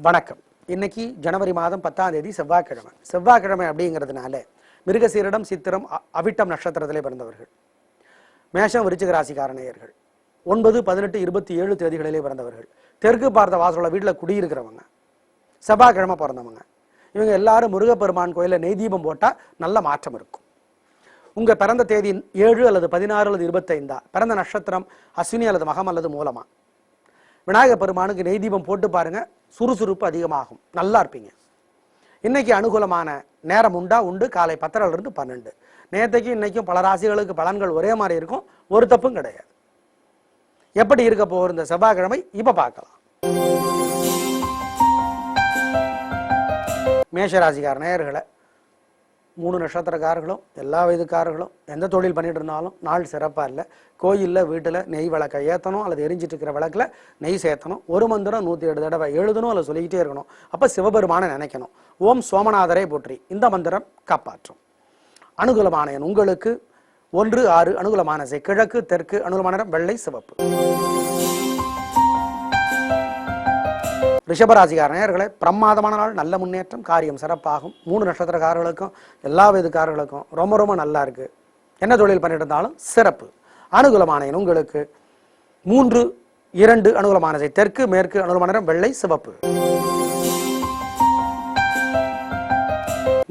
வணக்கம். இன்னைக்கு ஜனவரி மாதம் 10ஆம் தேதி செவ்வாய்க்கிழமை. செவ்வாய்க்கிழமை அப்படிங்கிறதுனால மிருகசீரிடம், சித்திரம், அவிட்டம் நட்சத்திரத்திலே பிறந்தவர்கள், மேஷம், விருச்சிக ராசிக்கார நேயர்கள், 9, 18, 27 தேதிகளிலே பிறந்தவர்கள், தெற்கு பார்த்த வாசலோட வீட்டில் குடியிருக்கிறவங்க, செவ்வாய்க்கிழமை பிறந்தவங்க, இவங்க எல்லாரும் முருகப்பெருமான் கோயிலில் நெய் தீபம் போட்டால் நல்ல மாற்றம் இருக்கும். உங்க பிறந்த தேதி 7 அல்லது 16 அல்லது 25, பிறந்த நட்சத்திரம் அஸ்வினி அல்லது மகம் அல்லது மூலமா, விநாயகர் பெருமானுக்கு நெய் தீபம் போட்டு பாருங்க, சுறுசுறுப்பு அதிகமாகும், நல்லா இருப்பீங்க. இன்னைக்கு அனுகூலமான நேரம் உண்டு, காலை 10 to 12. நேற்றைக்கு இன்னைக்கும் பல ராசிகளுக்கு பலன்கள் ஒரே மாதிரி இருக்கும், ஒரு தப்பும் கிடையாது. எப்படி இருக்க போகிற இந்த செவ்வாய்க்கிழமை இப்ப பார்க்கலாம். மேஷராசிக்கார நேயர்களை 3 நட்சத்திரக்காரர்களும் எல்லா வயதுக்காரர்களும் எந்த தொழில் பண்ணிட்டு இருந்தாலும் நாள் சிறப்பாக இல்லை. கோயிலில், வீட்டில் நெய் விளக்கை ஏற்றணும் அல்லது எரிஞ்சிட்டு இருக்கிற விளக்கில் நெய் சேர்த்தணும். ஒரு மந்திரம் 107 தடவை எழுதணும் அல்லது சொல்லிக்கிட்டே இருக்கணும். அப்போ சிவபெருமானை நினைக்கணும். ஓம் சோமநாதரை போற்றி, இந்த மந்திரம் காப்பாற்றும். அனுகூலமான எண் உங்களுக்கு 1, 6. அனுகூலமான திசை கிழக்கு, தெற்கு. அனுகூலமான வெள்ளை, சிவப்பு. ரிஷபராசிக்கார நேயர்களே, பிரமாதமான நாள், நல்ல முன்னேற்றம், காரியம் சிறப்பாகும். 3 நட்சத்திரக்காரர்களுக்கும் எல்லா வயதுக்காரர்களுக்கும் ரொம்ப ரொம்ப நல்லா இருக்கு. என்ன தொழில் பண்ணிட்டு இருந்தாலும் சிறப்பு. அனுகூலமான எண் உங்களுக்கு 3, 2. அனுகூலமான திசை தெற்கு, மேற்கு. அனுகூலமான வெள்ளை, சிவப்பு.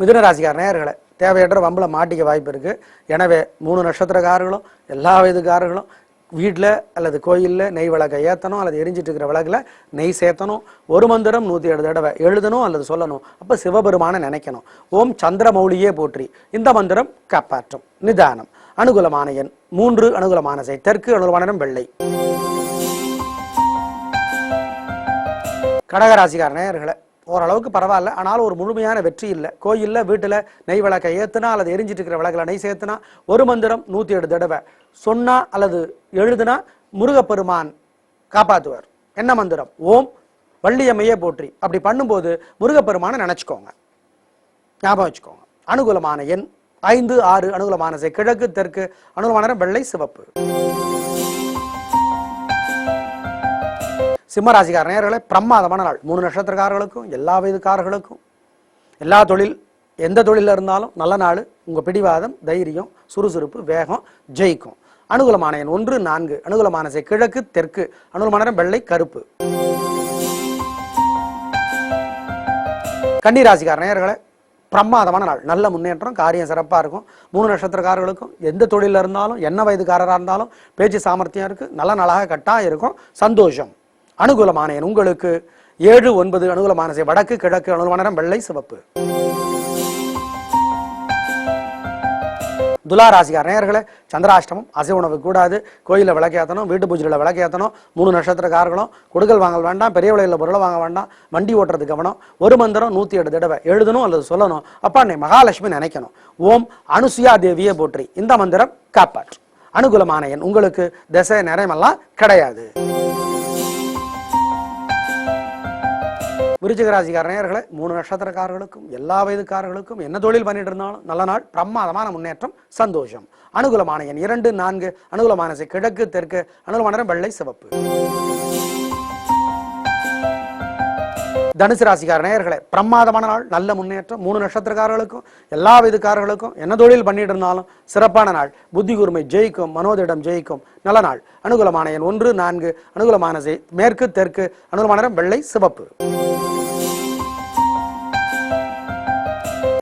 மிதுன ராசிக்கார நேயர்களே, தேவையற்ற வம்பள மாட்டிக்க வாய்ப்பு இருக்கு. எனவே 3 நட்சத்திரக்காரர்களும் எல்லா வயதுக்காரர்களும் வீட்டில் அல்லது கோயிலில் நெய் விளக்கை ஏற்றணும் அல்லது எரிஞ்சிட்டு இருக்கிற விளக்கில் நெய் சேர்த்தணும். ஒரு மந்திரம் 107 தடவை எழுதணும் அல்லது சொல்லணும். அப்போ சிவபெருமானை நினைக்கணும். ஓம் சந்திரமௌலியே போற்றி, இந்த மந்திரம் காப்பாற்றும். நிதானம். அனுகூலமான எண் 3. அனுகூலமான திசை தெற்கு. அனுகூலமான வெள்ளை. கடகராசிக்கார நேயர்களை, ஓரளவுக்கு பரவாயில்ல, ஆனாலும் ஒரு முழுமையான வெற்றி இல்லை. கோயிலில், வீட்டில் நெய் விளக்கை ஏற்றுனா அல்லது எரிஞ்சிட்டு இருக்கிற விளக்கில் நெய் சேர்த்துனா, ஒரு மந்திரம் 107 தடவை சொன்னா அல்லது எழுதுனா முருகப்பெருமான் காப்பாற்றுவார். என்ன மந்திரம்? ஓம் வள்ளியம்மையே போற்றி. அப்படி பண்ணும்போது முருகப்பெருமானை நினைச்சுக்கோங்க, ஞாபகம் வச்சுக்கோங்க. அனுகூலமான எண் 5, 6. அனுகூலமான திசை கிழக்கு, தெற்கு. அனுகூலமான வெள்ளை, சிவப்பு. சிம்மராசிக்கார நேயர்களே, பிரமாதமான நாள். 3 நட்சத்திரக்காரர்களுக்கும் எல்லா வயதுக்காரர்களுக்கும் எல்லா தொழில், எந்த தொழில இருந்தாலும் நல்ல நாள். உங்க பிடிவாதம், தைரியம், சுறுசுறுப்பு, வேகம் ஜெயிக்கும். அனுகூலமான எண் 1, 4. அனுகூலமான திசை கிழக்கு, தெற்கு. அனுகூலமான வெள்ளை, கருப்பு. கன்னிராசிக்கார நேயர்களே, பிரமாதமான நாள், நல்ல முன்னேற்றம், காரியம் சிறப்பாக இருக்கும். 3 நட்சத்திரக்காரர்களுக்கும் எந்த தொழில இருந்தாலும், என்ன வயதுக்காரராக இருந்தாலும் பேச்சு சாமர்த்தியம் இருக்கு, நல்ல நாளாக கட்டாயம் இருக்கும், சந்தோஷம். அனுகூலமான எண் உங்களுக்கு 7, 9. அனுகூலமான திசை வடக்கு, கிழக்கு. அனுகூலமான வெள்ளை, சிவப்பு. துலாராசிக்கார நேயர்களே, சந்திராஷ்டமம், அசை உணவு கூடாது, கோயிலில் விளக்கேற்றணும், வீட்டு பூஜையில் விளக்கேற்றணும். 3 நட்சத்திரக்காரர்களும் கொடுக்கல் வாங்கல் வேண்டாம், பெரிய விலையில் பொருளை வாங்க வேண்டாம், வண்டி ஓட்டுறது கவனம். ஒரு மந்திரம் 107 தடவை எழுதணும் அல்லது சொல்லணும். அப்பா அன்னை மகாலட்சுமி நினைக்கணும். ஓம் அனுசுயா தேவியே போற்றி, இந்த மந்திரம் காப்பாற்றும். அனுகூலமான எண் உங்களுக்கு திசை நிறையமெல்லாம் கிடையாது. விருச்சிக ராசிக்கார நேயர்களே, 3 நட்சத்திரக்காரர்களுக்கும் எல்லா வயதுக்காரர்களுக்கும் என்ன தொழில் பண்ணிட்டு இருந்தாலும் நல்ல நாள், பிரமாதமான முன்னேற்றம், சந்தோஷம். அனுகூலமான எண் 2, 4. அனுகூலமான திசை கிழக்கு, தெற்கு. அனுகூலமான வெள்ளை, சிவப்பு. தனுசு ராசிக்கார நேயர்களே, பிரமாதமான நாள், நல்ல முன்னேற்றம். 3 நட்சத்திரக்காரர்களுக்கும் எல்லா வயதுக்காரர்களுக்கும் என்ன தொழில் பண்ணிட்டு இருந்தாலும் சிறப்பான நாள். புத்தி கூர்மை ஜெயிக்கும், மனோதிடம் ஜெயிக்கும், நல்ல நாள். அனுகூலமான எண் 1, 4. அனுகூலமான திசை மேற்கு, தெற்கு. அனுகூலமான வெள்ளை, சிவப்பு.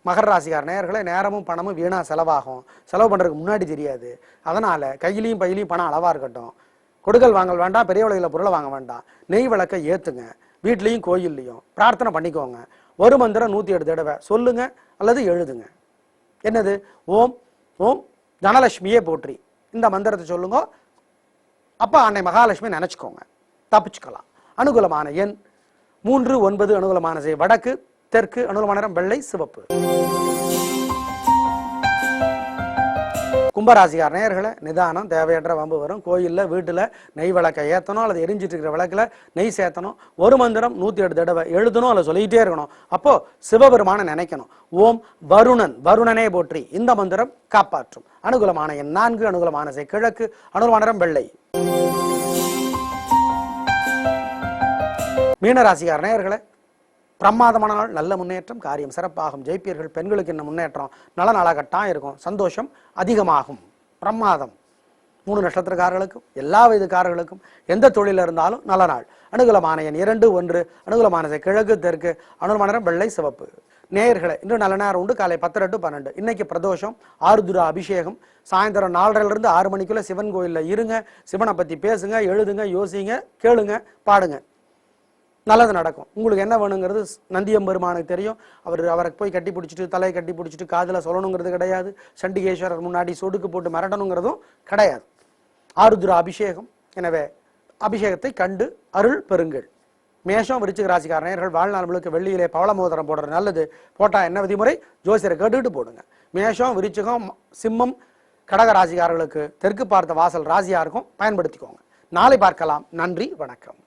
மகர ராசிக்கார நேயர்களே, நேரமும் பணமும் வீணா செலவாகும், செலவு பண்றதுக்கு முன்னாடி தெரியாது. அதனால கையிலையும் பையிலையும் பணம் அளவா இருக்கட்டும். கொடுக்கல் வாங்கல் வேண்டாம், பெரிய விலையில பொருளை வாங்க வேண்டாம். நெய் விளக்கை ஏத்துங்க, வீட்லையும் கோயில்லையும் பிரார்த்தனை பண்ணிக்கோங்க. ஒரு மந்திரம் 107 தடவை சொல்லுங்க அல்லது எழுதுங்க. என்னது? ஓம் ஓம் தனலட்சுமியே போற்றி, இந்த மந்திரத்தை சொல்லுங்க. அப்ப அன்னை மகாலட்சுமி நினைச்சுக்கோங்க, தப்பிச்சுக்கலாம். அனுகூலமான எண் 3, 9. அனுகூலமான திசை வடக்கு, தெற்கு. அனுகூலமான வெள்ளை, சிவப்பு. கும்பராசிக்கார நேயர்களே, நிதானம், தேவையற்ற வம்பு வரும். கோயிலில், வீட்டில் நெய் விளக்கை ஏற்றணும் அல்லது எரிஞ்சிட்டு இருக்கிற விளக்கில் நெய் சேர்த்தணும். ஒரு மந்திரம் 107 தடவை எழுதணும் அல்லது சொல்லிக்கிட்டே இருக்கணும். அப்போ சிவபெருமானை நினைக்கணும். ஓம் வருணன் வருணனே போற்றி, இந்த மந்திரம் காப்பாற்றும். அனுகூலமான எண் 4. அனுகூலமான திசை கிழக்கு. அனுகூலமான வெள்ளை. மீனராசிக்கார நேயர்களே, பிரமாதமான நாள், நல்ல முன்னேற்றம், காரியம் சிறப்பாகும், ஜெயிப்பீர்கள். பெண்களுக்கு என்ன முன்னேற்றம், நல்ல நாளாகத்தான் இருக்கும், சந்தோஷம் அதிகமாகும். பிரமாதம். 3 நட்சத்திரக்காரர்களுக்கும் எல்லா வயதுக்காரர்களுக்கும் எந்த தொழில் இருந்தாலும் நல்ல நாள். அனுகூலமான எண் 2, 1. அனுகூலமான கிழக்கு தெற்கு. அனுகூலமான நிறம் வெள்ளை சிவப்பு. நேயர்களே, இன்று நல்ல நேரம் உண்டு. காலை 10 to 12. இன்னைக்கு பிரதோஷம், ஆருத்ரா அபிஷேகம். சாயந்தரம் 4:30 to 6 மணிக்குள்ள சிவன் கோயில்ல இருங்க. சிவனை பத்தி பேசுங்க, எழுதுங்க, யோசிங்க, கேளுங்க, பாடுங்க. நல்லது நடக்கும். உங்களுக்கு என்ன வேணுங்கிறது நந்தியம்பெருமானுக்கு தெரியும். அவரை போய் கட்டி பிடிச்சிட்டு, தலையை கட்டி பிடிச்சிட்டு காதுல சொல்லணுங்கிறது கிடையாது. சண்டிகேஸ்வரர் முன்னாடி சொடுக்கு போட்டு மிரட்டணுங்கிறதும் கிடையாது. ஆருத்ரா அபிஷேகம். எனவே அபிஷேகத்தை கண்டு அருள் பெறுங்கள். மேஷம் விருச்சிக ராசிக்கார நேயர்கள் வாழ்நாள் முழுக்க வெள்ளியிலே பவள மோதிரம் போடுறது நல்லது. போட்டா என்ன விதிமுறை, ஜோசியரை கேட்டுக்கிட்டு போடுங்க. மேஷம் விருச்சிகம் சிம்மம் கடக ராசிக்காரர்களுக்கு தெற்கு பார்த்த வாசல் ராசியா இருக்கும், பயன்படுத்திக்கோங்க. நாளை பார்க்கலாம். நன்றி, வணக்கம்.